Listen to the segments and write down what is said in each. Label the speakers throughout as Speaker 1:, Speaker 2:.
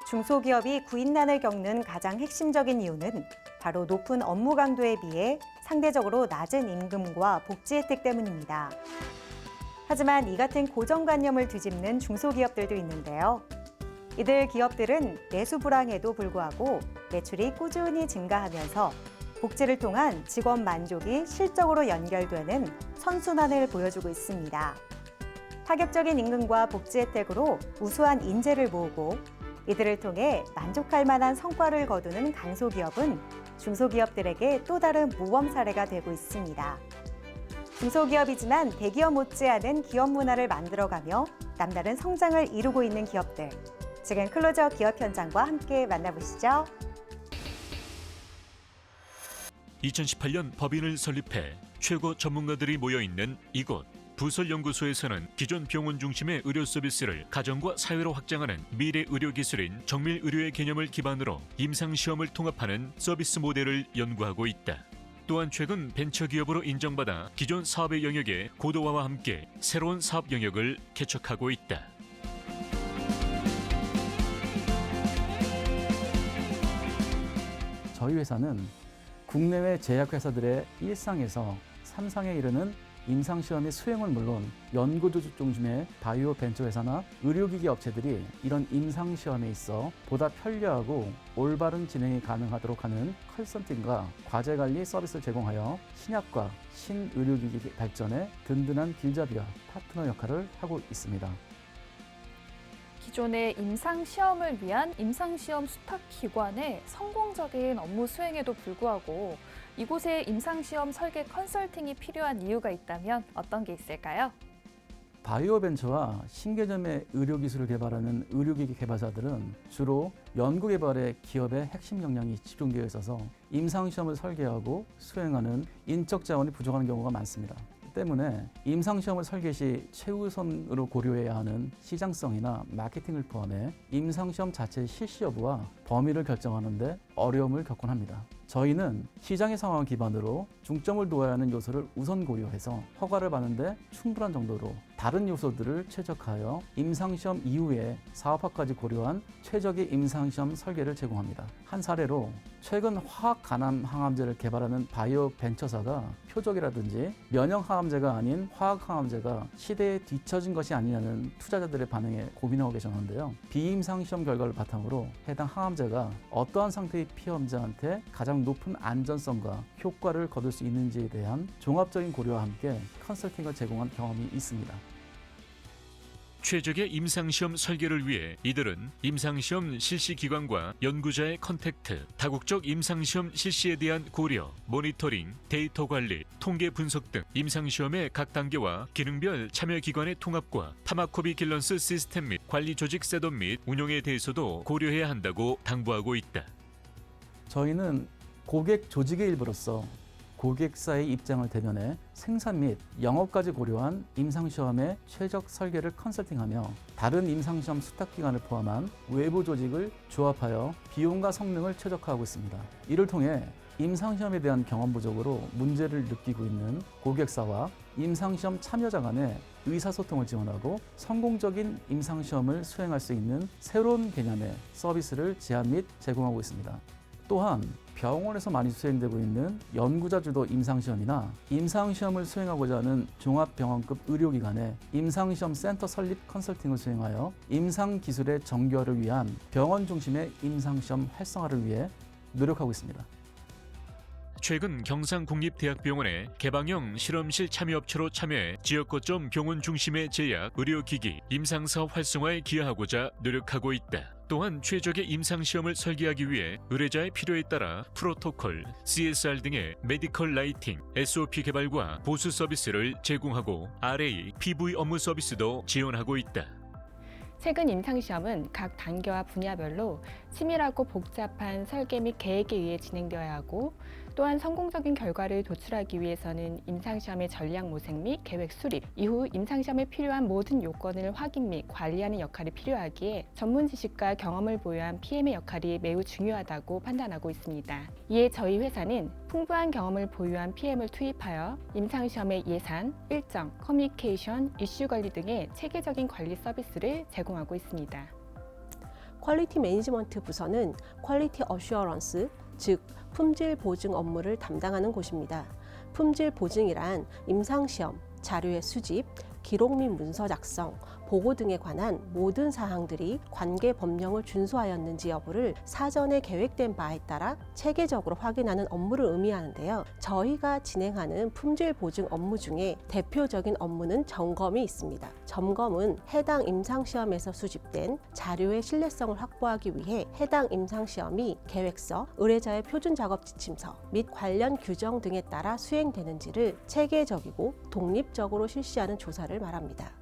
Speaker 1: 중소기업이 구인난을 겪는 가장 핵심적인 이유는 바로 높은 업무 강도에 비해 상대적으로 낮은 임금과 복지 혜택 때문입니다. 하지만 이 같은 고정관념을 뒤집는 중소기업들도 있는데요. 이들 기업들은 내수 불황에도 불구하고 매출이 꾸준히 증가하면서 복지를 통한 직원 만족이 실적으로 연결되는 선순환을 보여주고 있습니다. 파격적인 임금과 복지 혜택으로 우수한 인재를 모으고 이들을 통해 만족할 만한 성과를 거두는 강소기업은 중소기업들에게 또 다른 모범 사례가 되고 있습니다. 중소기업이지만 대기업 못지않은 기업 문화를 만들어가며 남다른 성장을 이루고 있는 기업들. 지금 클로저 기업 현장과 함께 만나보시죠.
Speaker 2: 2018년 법인을 설립해 최고 전문가들이 모여있는 이곳. 부설연구소에서는 기존 병원 중심의 의료 서비스를 가정과 사회로 확장하는 미래 의료 기술인 정밀 의료의 개념을 기반으로 임상시험을 통합하는 서비스 모델을 연구하고 있다. 또한 최근 벤처기업으로 인정받아 기존 사업의 영역의 고도화와 함께 새로운 사업 영역을 개척하고 있다.
Speaker 3: 저희 회사는 국내외 제약회사들의 일상에서 삼상에 이르는 임상시험의 수행은 물론 연구조직 중심의 바이오 벤처 회사나 의료기기 업체들이 이런 임상시험에 있어 보다 편리하고 올바른 진행이 가능하도록 하는 컨설팅과 과제관리 서비스를 제공하여 신약과 신의료기기 발전에 든든한 길잡이와 파트너 역할을 하고 있습니다.
Speaker 4: 기존의 임상시험을 위한 임상시험 수탁기관의 성공적인 업무 수행에도 불구하고 이곳에 임상시험 설계 컨설팅이 필요한 이유가 있다면 어떤 게 있을까요?
Speaker 3: 바이오 벤처와 신개념의 의료기술을 개발하는 의료기기 개발사들은 주로 연구개발에 기업의 핵심 역량이 집중되어 있어서 임상시험을 설계하고 수행하는 인적 자원이 부족한 경우가 많습니다. 때문에 임상시험을 설계 시 최우선으로 고려해야 하는 시장성이나 마케팅을 포함해 임상시험 자체의 실시 여부와 범위를 결정하는 데 어려움을 겪곤 합니다. 저희는 시장의 상황을 기반으로 중점을 두어야 하는 요소를 우선 고려해서 허가를 받는데 충분한 정도로 다른 요소들을 최적화하여 임상시험 이후에 사업화까지 고려한 최적의 임상시험 설계를 제공합니다. 한 사례로 최근 화학 간암 항암제를 개발하는 바이오 벤처사가 표적이라든지 면역 항암제가 아닌 화학 항암제가 시대에 뒤처진 것이 아니냐는 투자자들의 반응에 고민하고 계셨는데요. 비임상시험 결과를 바탕으로 해당 항암제가 어떠한 상태의 피험자한테 가장 높은 안전성과 효과를 거둘 수 있는지에 대한 종합적인 고려와 함께 컨설팅을 제공한 경험이 있습니다.
Speaker 2: 최적의 임상시험 설계를 위해 이들은 임상시험 실시기관과 연구자의 컨택트, 다국적 임상시험 실시에 대한 고려, 모니터링, 데이터 관리, 통계 분석 등 임상시험의 각 단계와 기능별 참여기관의 통합과 파마코비길런스 시스템 및 관리 조직 셋업 및 운용에 대해서도 고려해야 한다고 당부하고 있다.
Speaker 3: 저희는 고객 조직의 일부로서 고객사의 입장을 대변해 생산 및 영업까지 고려한 임상시험의 최적 설계를 컨설팅하며 다른 임상시험 수탁기관을 포함한 외부 조직을 조합하여 비용과 성능을 최적화하고 있습니다. 이를 통해 임상시험에 대한 경험 부족으로 문제를 느끼고 있는 고객사와 임상시험 참여자 간의 의사소통을 지원하고 성공적인 임상시험을 수행할 수 있는 새로운 개념의 서비스를 제안 및 제공하고 있습니다. 또한 병원에서 많이 수행되고 있는 연구자 주도 임상시험이나 임상시험을 수행하고자 하는 종합병원급 의료기관의 임상시험 센터 설립 컨설팅을 수행하여 임상기술의 정교화를 위한 병원 중심의 임상시험 활성화를 위해 노력하고 있습니다.
Speaker 2: 최근 경상국립대학병원의 개방형 실험실 참여업체로 참여해 지역 거점 병원 중심의 제약, 의료기기, 임상사업 활성화에 기여하고자 노력하고 있다. 또한 최적의 임상시험을 설계하기 위해 의뢰자의 필요에 따라 프로토콜, CSR 등의 메디컬 라이팅, SOP 개발과 보수 서비스를 제공하고 RA, PV 업무 서비스도 지원하고 있다.
Speaker 4: 최근 임상시험은 각 단계와 분야별로 치밀하고 복잡한 설계 및 계획에 의해 진행되어야 하고 또한 성공적인 결과를 도출하기 위해서는 임상시험의 전략 모색 및 계획 수립, 이후 임상시험에 필요한 모든 요건을 확인 및 관리하는 역할이 필요하기에 전문 지식과 경험을 보유한 PM의 역할이 매우 중요하다고 판단하고 있습니다. 이에 저희 회사는 풍부한 경험을 보유한 PM을 투입하여 임상시험의 예산, 일정, 커뮤니케이션, 이슈 관리 등의 체계적인 관리 서비스를 제공하고 있습니다.
Speaker 5: 퀄리티 매니지먼트 부서는 퀄리티 어슈어런스, 즉 품질 보증 업무를 담당하는 곳입니다. 품질 보증이란 임상시험, 자료의 수집, 기록 및 문서 작성, 보고 등에 관한 모든 사항들이 관계 법령을 준수하였는지 여부를 사전에 계획된 바에 따라 체계적으로 확인하는 업무를 의미하는데요. 저희가 진행하는 품질 보증 업무 중에 대표적인 업무는 점검이 있습니다. 점검은 해당 임상시험에서 수집된 자료의 신뢰성을 확보하기 위해 해당 임상시험이 계획서, 의뢰자의 표준 작업 지침서 및 관련 규정 등에 따라 수행되는지를 체계적이고 독립적으로 실시하는 조사를 말합니다.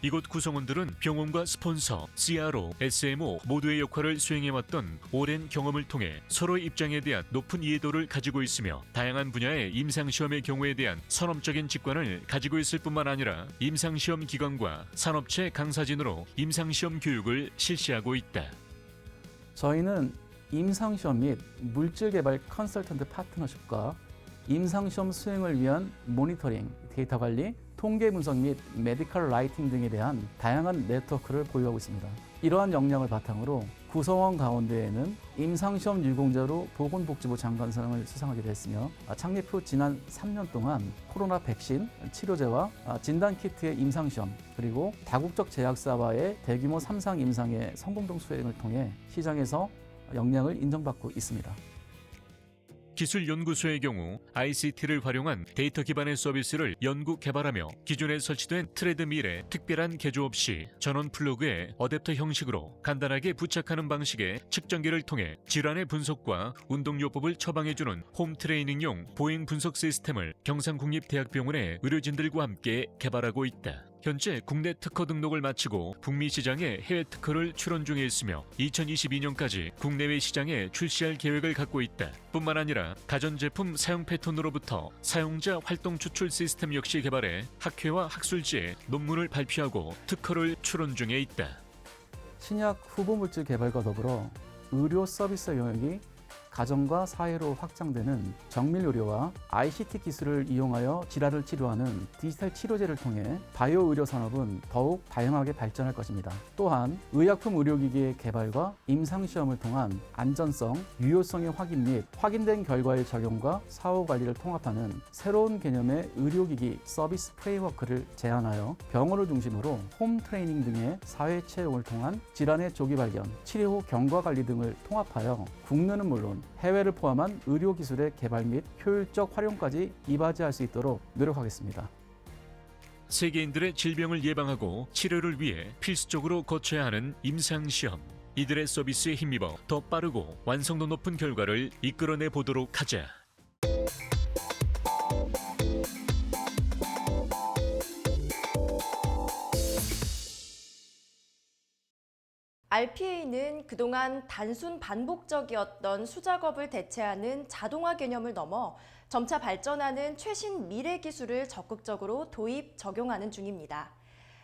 Speaker 2: 이곳 구성원들은 병원과 스폰서, CRO, SMO 모두의 역할을 수행해왔던 오랜 경험을 통해 서로의 입장에 대한 높은 이해도를 가지고 있으며 다양한 분야의 임상시험의 경우에 대한 선험적인 직관을 가지고 있을 뿐만 아니라 임상시험 기관과 산업체 강사진으로 임상시험 교육을 실시하고 있다.
Speaker 3: 저희는 임상시험 및 물질개발 컨설턴트 파트너십과 임상시험 수행을 위한 모니터링, 데이터 관리, 통계 분석 및 메디컬 라이팅 등에 대한 다양한 네트워크를 보유하고 있습니다. 이러한 역량을 바탕으로 구성원 가운데에는 임상시험 유공자로 보건복지부 장관상을 수상하게 됐으며 창립 후 지난 3년 동안 코로나 백신, 치료제와 진단키트의 임상시험 그리고 다국적 제약사와의 대규모 3상 임상의 성공적 수행을 통해 시장에서 역량을 인정받고 있습니다.
Speaker 2: 기술연구소의 경우 ICT를 활용한 데이터 기반의 서비스를 연구 개발하며 기존에 설치된 트레드밀에 특별한 개조 없이 전원 플러그에 어댑터 형식으로 간단하게 부착하는 방식의 측정기를 통해 질환의 분석과 운동요법을 처방해주는 홈 트레이닝용 보행 분석 시스템을 경상국립대학병원의 의료진들과 함께 개발하고 있다. 현재 국내 특허 등록을 마치고 북미 시장에 해외 특허를 출원 중에 있으며 2022년까지 국내외 시장에 출시할 계획을 갖고 있다. 뿐만 아니라 가전제품 사용 패턴으로부터 사용자 활동 추출 시스템 역시 개발해 학회와 학술지에 논문을 발표하고 특허를 출원 중에 있다.
Speaker 3: 신약 후보물질 개발과 더불어 의료 서비스 영역이 가정과 사회로 확장되는 정밀의료와 ICT 기술을 이용하여 질환을 치료하는 디지털 치료제를 통해 바이오 의료 산업은 더욱 다양하게 발전할 것입니다. 또한 의약품 의료기기의 개발과 임상시험을 통한 안전성, 유효성의 확인 및 확인된 결과의 적용과 사후 관리를 통합하는 새로운 개념의 의료기기 서비스 프레임워크를 제안하여 병원을 중심으로 홈 트레이닝 등의 사회 채용을 통한 질환의 조기 발견, 치료 후 경과 관리 등을 통합하여 국내는 물론 해외를 포함한 의료기술의 개발 및 효율적 활용까지 이바지할 수 있도록 노력하겠습니다.
Speaker 2: 세계인들의 질병을 예방하고 치료를 위해 필수적으로 거쳐야 하는 임상시험. 이들의 서비스에 힘입어 더 빠르고 완성도 높은 결과를 이끌어내 보도록 하자.
Speaker 6: RPA는 그동안 단순 반복적이었던 수작업을 대체하는 자동화 개념을 넘어 점차 발전하는 최신 미래 기술을 적극적으로 도입, 적용하는 중입니다.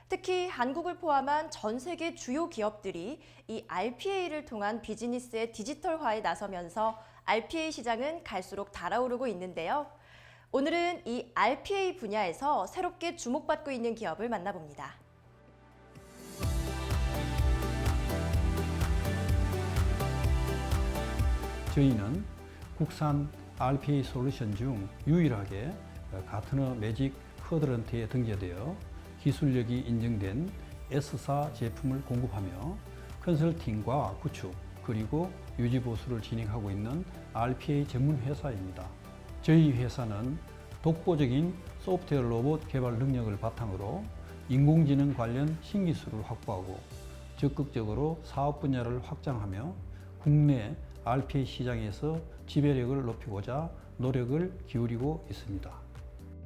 Speaker 6: 특히 한국을 포함한 전 세계 주요 기업들이 이 RPA를 통한 비즈니스의 디지털화에 나서면서 RPA 시장은 갈수록 달아오르고 있는데요. 오늘은 이 RPA 분야에서 새롭게 주목받고 있는 기업을 만나봅니다.
Speaker 7: 저희는 국산 RPA 솔루션 중 유일하게 가트너 매직 쿼드런트에 등재되어 기술력이 인정된 S사 제품을 공급하며 컨설팅과 구축 그리고 유지 보수를 진행하고 있는 RPA 전문 회사입니다. 저희 회사는 독보적인 소프트웨어 로봇 개발 능력을 바탕으로 인공지능 관련 신기술을 확보하고 적극적으로 사업 분야를 확장하며 국내 RPA 시장에서 지배력을 높이고자 노력을 기울이고 있습니다.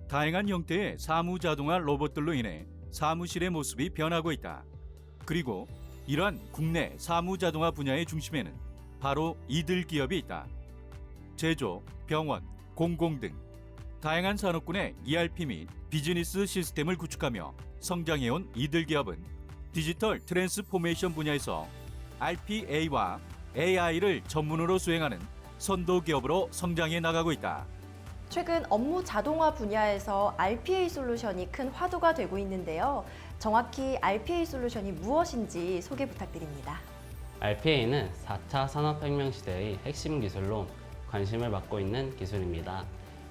Speaker 8: 다양한 형태의 사무 자동화 로봇들로 인해 사무실의 모습이 변하고 있다. 그리고 이러한 국내 사무 자동화 분야의 중심에는 바로 이들 기업이 있다. 제조, 병원, 공공 등 다양한 산업군의 ERP 및 비즈니스 시스템을 구축하며 성장해온 이들 기업은 디지털 트랜스포메이션 분야에서 RPA와 AI를 전문으로 수행하는 선도 기업으로 성장해 나가고 있다.
Speaker 6: 최근 업무 자동화 분야에서 RPA 솔루션이 큰 화두가 되고 있는데요. 정확히 RPA 솔루션이 무엇인지 소개 부탁드립니다.
Speaker 9: RPA는 4차 산업혁명 시대의 핵심 기술로 관심을 받고 있는 기술입니다.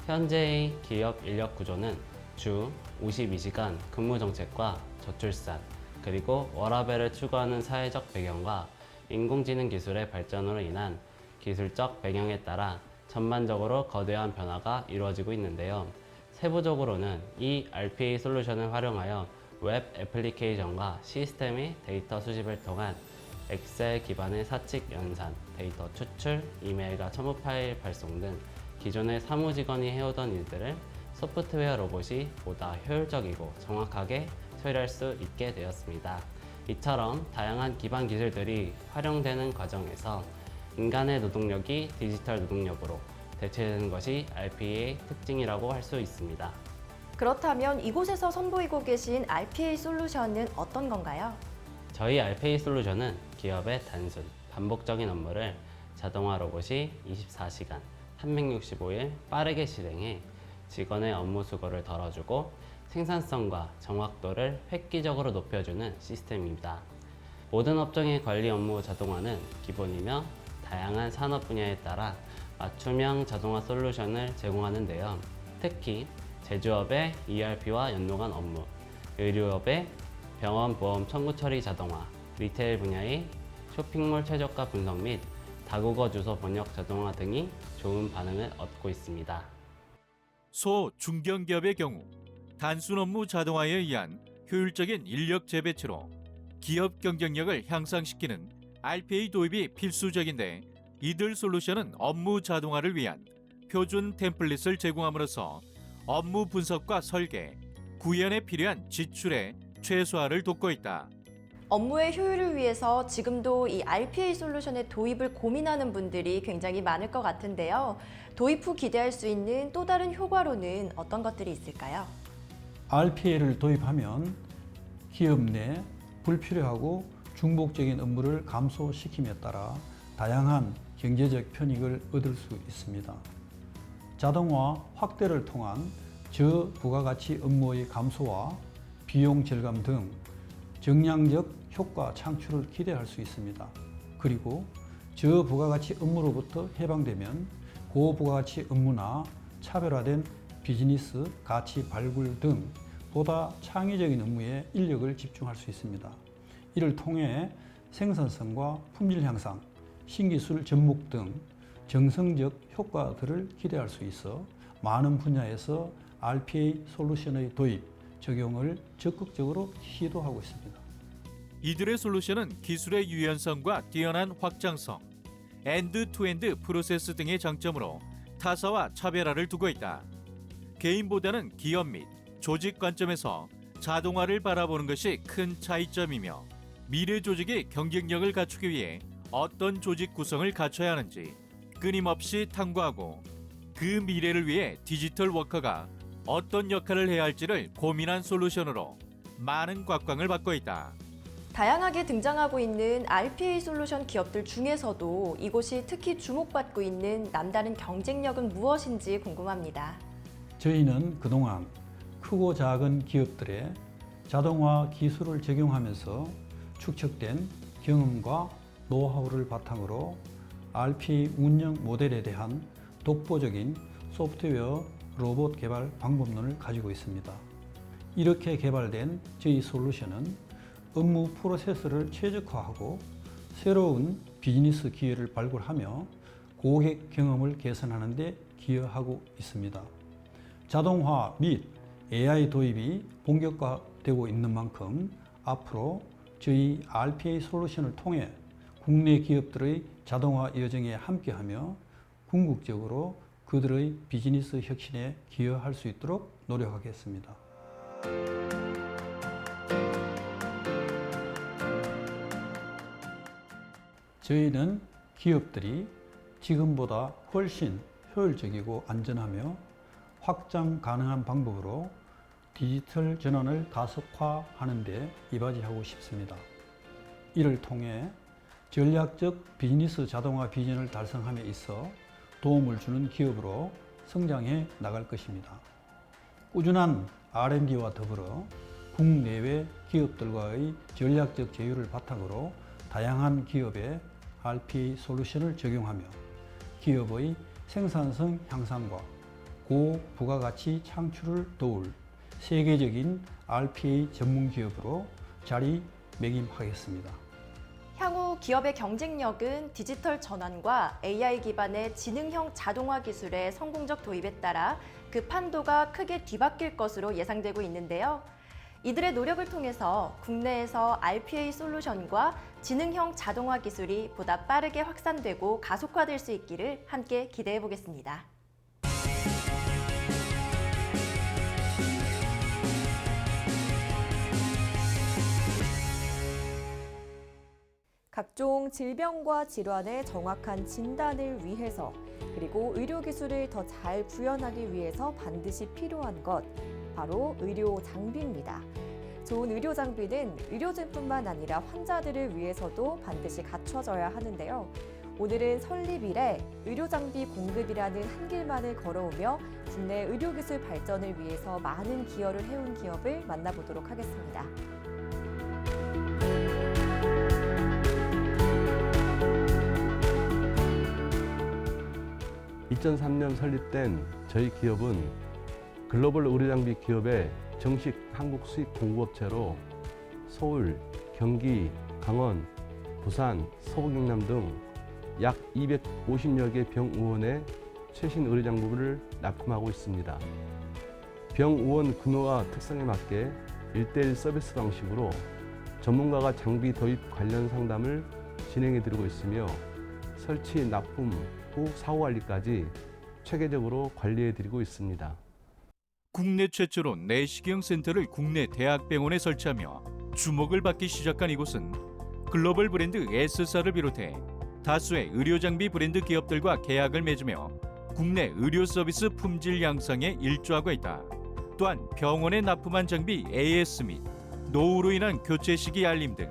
Speaker 9: 현재의 기업 인력 구조는 주 52시간 근무 정책과 저출산, 그리고 워라밸을 추구하는 사회적 배경과 인공지능 기술의 발전으로 인한 기술적 배경에 따라 전반적으로 거대한 변화가 이루어지고 있는데요. 세부적으로는 이 RPA 솔루션을 활용하여 웹 애플리케이션과 시스템의 데이터 수집을 통한 엑셀 기반의 사칙 연산, 데이터 추출, 이메일과 첨부 파일 발송 등 기존의 사무직원이 해오던 일들을 소프트웨어 로봇이 보다 효율적이고 정확하게 처리할 수 있게 되었습니다. 이처럼 다양한 기반 기술들이 활용되는 과정에서 인간의 노동력이 디지털 노동력으로 대체되는 것이 RPA의 특징이라고 할 수 있습니다.
Speaker 6: 그렇다면 이곳에서 선보이고 계신 RPA 솔루션은 어떤 건가요?
Speaker 9: 저희 RPA 솔루션은 기업의 단순, 반복적인 업무를 자동화 로봇이 24시간, 365일 빠르게 실행해 직원의 업무 수고를 덜어주고 생산성과 정확도를 획기적으로 높여주는 시스템입니다. 모든 업종의 관리 업무 자동화는 기본이며 다양한 산업 분야에 따라 맞춤형 자동화 솔루션을 제공하는데요. 특히 제조업의 ERP와 연동한 업무, 의료업의 병원 보험 청구 처리 자동화, 리테일 분야의 쇼핑몰 최저가 분석 및 다국어 주소 번역 자동화 등이 좋은 반응을 얻고 있습니다.
Speaker 8: 소, 중견기업의 경우 단순 업무 자동화에 의한 효율적인 인력 재배치로 기업 경쟁력을 향상시키는 RPA 도입이 필수적인데, 이들 솔루션은 업무 자동화를 위한 표준 템플릿을 제공함으로써 업무 분석과 설계, 구현에 필요한 지출의 최소화를 돕고 있다.
Speaker 6: 업무의 효율을 위해서 지금도 이 RPA 솔루션의 도입을 고민하는 분들이 굉장히 많을 것 같은데요. 도입 후 기대할 수 있는 또 다른 효과로는 어떤 것들이 있을까요?
Speaker 7: RPA를 도입하면 기업 내 불필요하고 중복적인 업무를 감소시킴에 따라 다양한 경제적 편익을 얻을 수 있습니다. 자동화 확대를 통한 저부가가치 업무의 감소와 비용 절감 등 정량적 효과 창출을 기대할 수 있습니다. 그리고 저부가가치 업무로부터 해방되면 고부가가치 업무나 차별화된 비즈니스 가치 발굴 등 보다 창의적인 업무에 인력을 집중할 수 있습니다. 이를 통해 생산성과 품질 향상, 신기술 접목 등 정성적 효과들을 기대할 수 있어 많은 분야에서 RPA 솔루션의 도입, 적용을 적극적으로 시도하고 있습니다.
Speaker 8: 이들의 솔루션은 기술의 유연성과 뛰어난 확장성, 엔드-투-엔드 프로세스 등의 장점으로 타사와 차별화를 두고 있다. 개인보다는 기업 및 조직 관점에서 자동화를 바라보는 것이 큰 차이점이며, 미래 조직의 경쟁력을 갖추기 위해 어떤 조직 구성을 갖춰야 하는지 끊임없이 탐구하고, 그 미래를 위해 디지털 워커가 어떤 역할을 해야 할지를 고민한 솔루션으로 많은 곽광을 받고 있다.
Speaker 6: 다양하게 등장하고 있는 RPA 솔루션 기업들 중에서도 이곳이 특히 주목받고 있는 남다른 경쟁력은 무엇인지 궁금합니다.
Speaker 7: 저희는 그동안 크고 작은 기업들의 자동화 기술을 적용하면서 축적된 경험과 노하우를 바탕으로 RPA 운영 모델에 대한 독보적인 소프트웨어 로봇 개발 방법론을 가지고 있습니다. 이렇게 개발된 저희 솔루션은 업무 프로세스를 최적화하고 새로운 비즈니스 기회를 발굴하며 고객 경험을 개선하는 데 기여하고 있습니다. 자동화 및 AI 도입이 본격화되고 있는 만큼 앞으로 저희 RPA 솔루션을 통해 국내 기업들의 자동화 여정에 함께하며 궁극적으로 그들의 비즈니스 혁신에 기여할 수 있도록 노력하겠습니다. 저희는 기업들이 지금보다 훨씬 효율적이고 안전하며 확장 가능한 방법으로 디지털 전환을 가속화하는 데 이바지하고 싶습니다. 이를 통해 전략적 비즈니스 자동화 비전을 달성함에 있어 도움을 주는 기업으로 성장해 나갈 것입니다. 꾸준한 R&D와 더불어 국내외 기업들과의 전략적 제휴를 바탕으로 다양한 기업에 RPA 솔루션을 적용하며 기업의 생산성 향상과 고부가가치 창출을 도울 세계적인 RPA 전문 기업으로 자리매김하겠습니다.
Speaker 6: 향후 기업의 경쟁력은 디지털 전환과 AI 기반의 지능형 자동화 기술의 성공적 도입에 따라 그 판도가 크게 뒤바뀔 것으로 예상되고 있는데요. 이들의 노력을 통해서 국내에서 RPA 솔루션과 지능형 자동화 기술이 보다 빠르게 확산되고 가속화될 수 있기를 함께 기대해 보겠습니다.
Speaker 10: 각종 질병과 질환의 정확한 진단을 위해서 그리고 의료기술을 더 잘 구현하기 위해서 반드시 필요한 것, 바로 의료 장비입니다. 좋은 의료 장비는 의료진뿐만 아니라 환자들을 위해서도 반드시 갖춰져야 하는데요. 오늘은 설립 이래 의료 장비 공급이라는 한 길만을 걸어오며 국내 의료기술 발전을 위해서 많은 기여를 해온 기업을 만나보도록 하겠습니다.
Speaker 11: 2003년 설립된 저희 기업은 글로벌 의료장비 기업의 정식 한국 수입 공급업체로 서울, 경기, 강원, 부산, 서부경남 등 약 250여 개 병의원에 최신 의료장비를 납품하고 있습니다. 병의원 규모와 특성에 맞게 1:1 서비스 방식으로 전문가가 장비 도입 관련 상담을 진행해드리고 있으며 설치, 납품, 후 사후 관리까지 체계적으로 관리해드리고 있습니다.
Speaker 8: 국내 최초로 내시경 센터를 국내 대학병원에 설치하며 주목을 받기 시작한 이곳은 글로벌 브랜드 S사를 비롯해 다수의 의료장비 브랜드 기업들과 계약을 맺으며 국내 의료 서비스 품질 향상에 일조하고 있다. 또한 병원에 납품한 장비 AS 및 노후로 인한 교체 시기 알림 등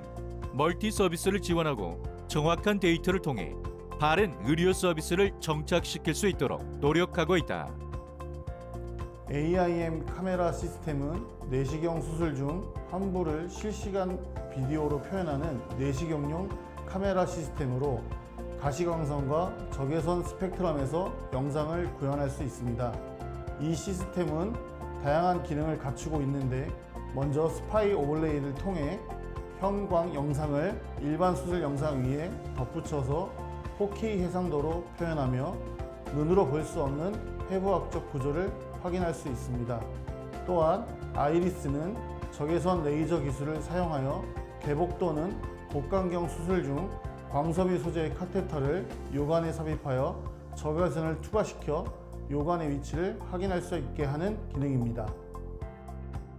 Speaker 8: 멀티 서비스를 지원하고 정확한 데이터를 통해 바른 의료 서비스를 정착시킬 수 있도록 노력하고 있다.
Speaker 12: AIM 카메라 시스템은 내시경 수술 중 환부를 실시간 비디오로 표현하는 내시경용 카메라 시스템으로 가시광선과 적외선 스펙트럼에서 영상을 구현할 수 있습니다. 이 시스템은 다양한 기능을 갖추고 있는데 먼저 스파이 오버레이를 통해 형광 영상을 일반 수술 영상 위에 덧붙여서 4K 해상도로 표현하며 눈으로 볼 수 없는 해부학적 구조를 확인할 수 있습니다. 또한 아이리스는 적외선 레이저 기술을 사용하여 개복 또는 복강경 수술 중 광섬유 소재의 카테터를 요관에 삽입하여 적외선을 투과시켜 요관의 위치를 확인할 수 있게 하는 기능입니다.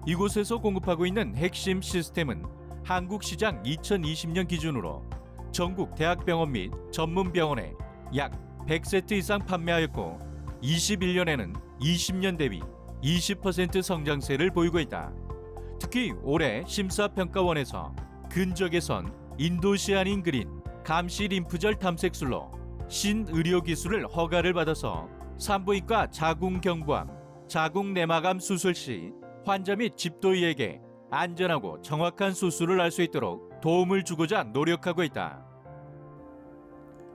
Speaker 8: 이곳에서 공급하고 있는 핵심 시스템은 한국 시장 2020년 기준으로 전국 대학병원 및 전문병원에 약 100세트 이상 판매하였고 21년에는 20년 대비 20% 성장세를 보이고 있다. 특히 올해 심사평가원에서 근적외선, 인도시아닌 그린, 감시 림프절 탐색술로 신의료기술을 허가를 받아서 산부인과 자궁경부암, 자궁내막암 수술 시 환자 및 집도의에게 안전하고 정확한 수술을 할 수 있도록 도움을 주고자 노력하고 있다.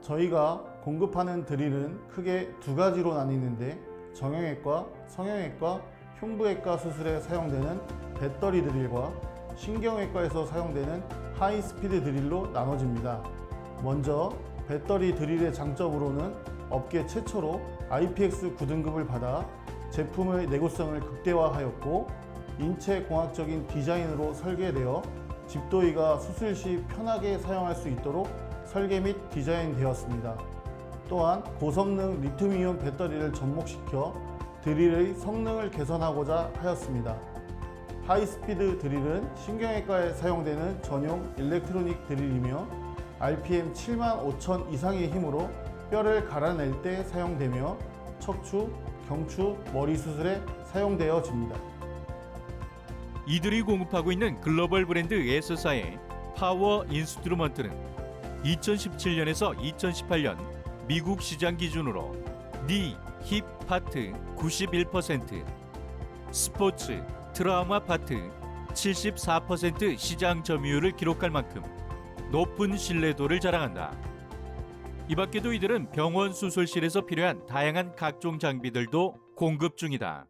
Speaker 12: 저희가 공급하는 드릴은 크게 두 가지로 나뉘는데 정형외과, 성형외과, 흉부외과 수술에 사용되는 배터리 드릴과 신경외과에서 사용되는 하이스피드 드릴로 나눠집니다. 먼저 배터리 드릴의 장점으로는 업계 최초로 IPX 9등급을 받아 제품의 내구성을 극대화하였고 인체공학적인 디자인으로 설계되어 집도의가 수술 시 편하게 사용할 수 있도록 설계 및 디자인되었습니다. 또한 고성능 리튬이온 배터리를 접목시켜 드릴의 성능을 개선하고자 하였습니다. 하이스피드 드릴은 신경외과에 사용되는 전용 일렉트로닉 드릴이며 RPM 75,000 이상의 힘으로 뼈를 갈아낼 때 사용되며 척추, 경추, 머리 수술에 사용되어집니다.
Speaker 8: 이들이 공급하고 있는 글로벌 브랜드 S사의 파워 인스트루먼트는 2017년에서 2018년 미국 시장 기준으로 니, 힙 파트 91%, 스포츠, 트라우마 파트 74% 시장 점유율을 기록할 만큼 높은 신뢰도를 자랑한다. 이 밖에도 이들은 병원 수술실에서 필요한 다양한 각종 장비들도 공급 중이다.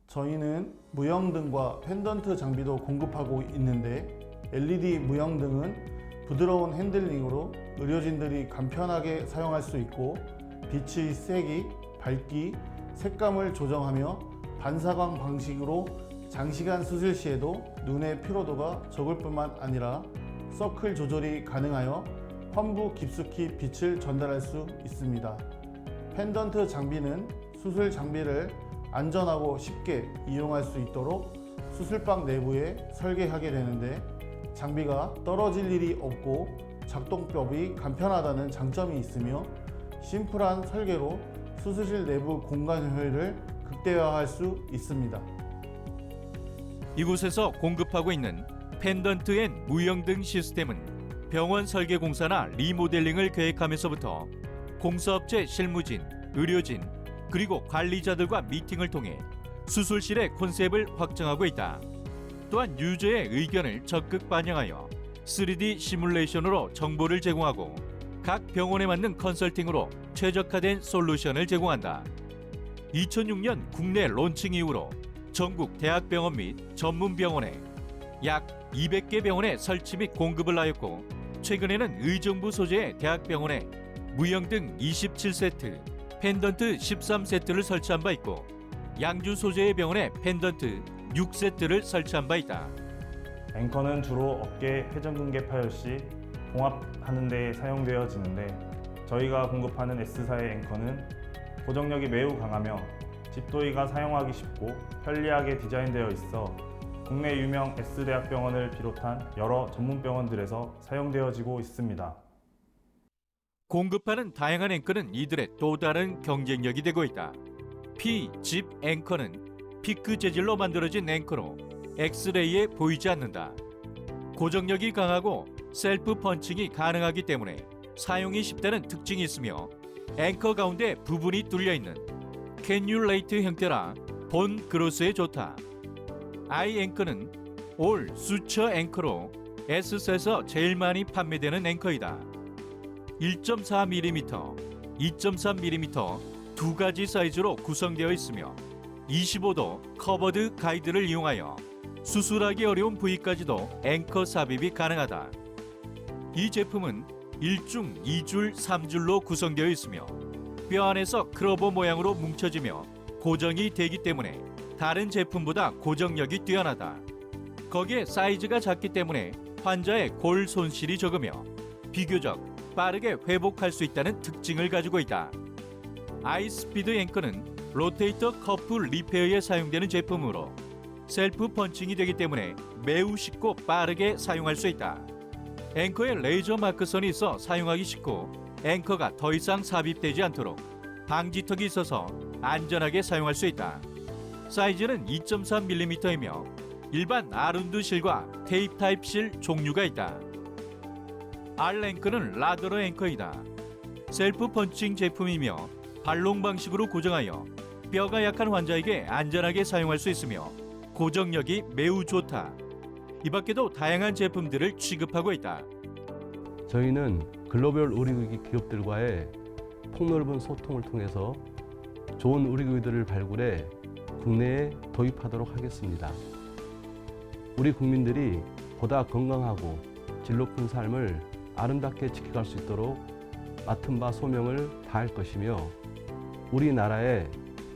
Speaker 12: 저희는 무형등과 펜던트 장비도 공급하고 있는데 LED 무형등은 부드러운 핸들링으로 의료진들이 간편하게 사용할 수 있고 빛의 색이, 밝기, 색감을 조정하며 반사광 방식으로 장시간 수술 시에도 눈의 피로도가 적을 뿐만 아니라 서클 조절이 가능하여 환부 깊숙이 빛을 전달할 수 있습니다. 펜던트 장비는 수술 장비를 안전하고 쉽게 이용할 수 있도록 수술방 내부에 설계하게 되는데 장비가 떨어질 일이 없고 작동법이 간편하다는 장점이 있으며 심플한 설계로 수술실 내부 공간 효율을 극대화할 수 있습니다.
Speaker 8: 이곳에서 공급하고 있는 펜던트 앤 무형등 시스템은 병원 설계 공사나 리모델링을 계획하면서부터 공사업체 실무진, 의료진, 그리고 관리자들과 미팅을 통해 수술실의 콘셉트를 확정하고 있다. 또한 유저의 의견을 적극 반영하여 3D 시뮬레이션으로 정보를 제공하고 각 병원에 맞는 컨설팅으로 최적화된 솔루션을 제공한다. 2006년 국내 론칭 이후로 전국 대학병원 및 전문병원에 약 200개 병원에 설치 및 공급을 하였고 최근에는 의정부 소재의 대학병원에 무형등 27세트, 펜던트 13세트를 설치한 바 있고 양주 소재의 병원에 펜던트 6세트를 설치한 바 있다.
Speaker 13: 앵커는 주로 어깨 회전근개 파열 시 봉합하는 데 사용되어지는데 저희가 공급하는 S사의 앵커는 고정력이 매우 강하며 집도의가 사용하기 쉽고 편리하게 디자인되어 있어 국내 유명 S대학병원을 비롯한 여러 전문병원들에서 사용되어지고 있습니다.
Speaker 8: 공급하는 다양한 앵커는 이들의 또 다른 경쟁력이 되고 있다. P-집 앵커는 피크 재질로 만들어진 앵커로 엑스레이에 보이지 않는다. 고정력이 강하고 셀프 펀칭이 가능하기 때문에 사용이 쉽다는 특징이 있으며 앵커 가운데 부분이 뚫려있는 캐뉼레이트 형태라 본 그로스에 좋다. I 앵커는 올 수처 앵커로 S사에서 제일 많이 판매되는 앵커이다. 1.4mm, 2.3mm 두 가지 사이즈로 구성되어 있으며 25도 커버드 가이드를 이용하여 수술하기 어려운 부위까지도 앵커 삽입이 가능하다. 이 제품은 1중, 2줄, 3줄로 구성되어 있으며 뼈 안에서 크로버 모양으로 뭉쳐지며 고정이 되기 때문에 다른 제품보다 고정력이 뛰어나다. 거기에 사이즈가 작기 때문에 환자의 골 손실이 적으며 비교적 빠르게 회복할 수 있다는 특징을 가지고 있다. 아이스피드 앵커는 로테이터 커프 리페어에 사용되는 제품으로 셀프 펀칭이 되기 때문에 매우 쉽고 빠르게 사용할 수 있다. 앵커에 레이저 마크선이 있어 사용하기 쉽고 앵커가 더 이상 삽입되지 않도록 방지턱이 있어서 안전하게 사용할 수 있다. 사이즈는 2.3mm이며 일반 아룬드 실과 테이프 타입 실 종류가 있다. R 앵커는 라더러 앵커이다. 셀프 펀칭 제품이며 발롱 방식으로 고정하여 뼈가 약한 환자에게 안전하게 사용할 수 있으며 고정력이 매우 좋다. 이 밖에도 다양한 제품들을 취급하고 있다.
Speaker 11: 저희는 글로벌 의료기기 기업들과의 폭넓은 소통을 통해서 좋은 의료기기들을 발굴해 국내에 도입하도록 하겠습니다. 우리 국민들이 보다 건강하고 질 높은 삶을 아름답게 지켜갈 수 있도록 맡은 바 소명을 다할 것이며 우리나라의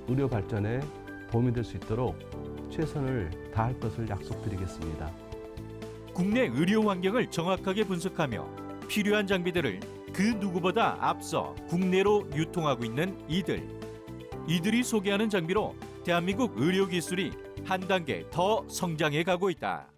Speaker 11: 의료 발전에 도움이 될 수 있도록 최선을 다할 것을 약속드리겠습니다.
Speaker 8: 국내 의료 환경을 정확하게 분석하며 필요한 장비들을 그 누구보다 앞서 국내로 유통하고 있는 이들이 소개하는 장비로 대한민국 의료 기술이 한 단계 더 성장해 가고 있다.